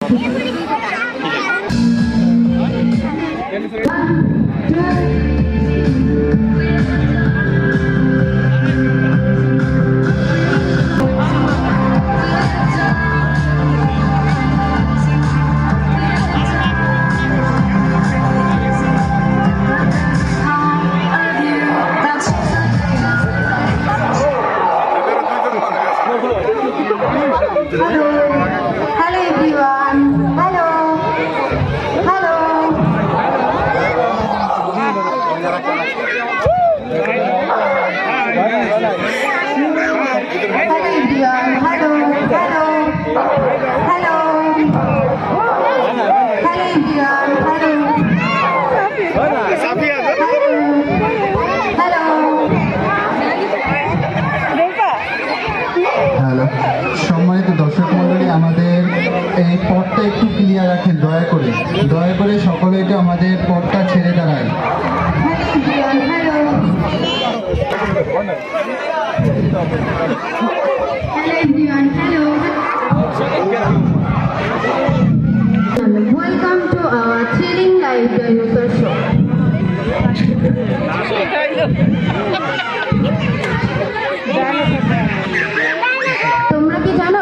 Hello everyone. Hello. Hello. Hello everyone. Hello. Hello. Hello. Hello everyone. Hello. Hello, সম্মানিত দর্শক মণ্ডলী, আমাদের এই পথটা একটু ক্লিয়ার রাখেন দয়া করে সকলে একটু আমাদের পথটা ছেড়ে দাঁড়ায়। Welcome to our thrilling live dinosaur show. তোমরা কি জানো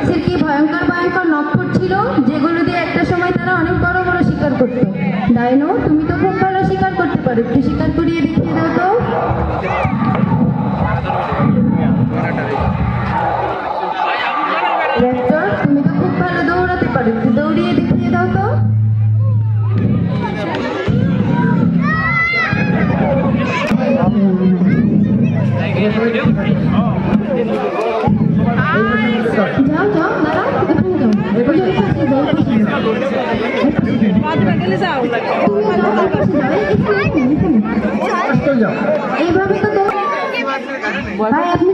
সে কি ভয়ঙ্কর নক্ষর ছিল যেগুলো দিয়ে একটা সময় তারা অনেক বড় বড় শিকার করত? ডাইনো, তুমি তো খুব ভালো শিকার করতে পারো, একটু শিকার করিয়ে দেখিয়ে দাও তো। র্যাপ্টর, তুমি তো খুব ভালো দৌড়াতে পারো, একটু দৌড়িয়ে দেখিয়ে দাও তো। যাও দাঁড়াও, এইভাবে তো ভাই আপনি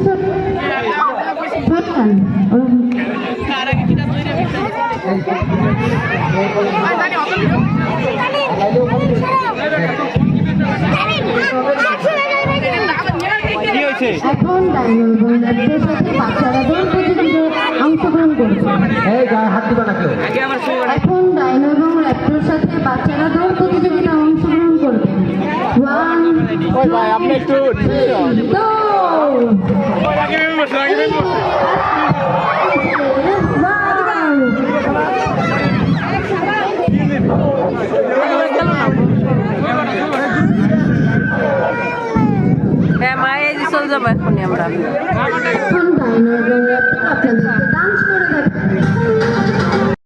এখন ডাইনো এবং র্যাপ্টরের সাথে বাচ্চারা দৌড় প্রতিযোগিতায় অংশগ্রহণ করবে। এখন ডাইনো এবং র্যাপ্টরের সাথে বাচ্চারা দৌড় প্রতিযোগিতায় অংশগ্রহণ করবে। 1 2 3 দৌড়।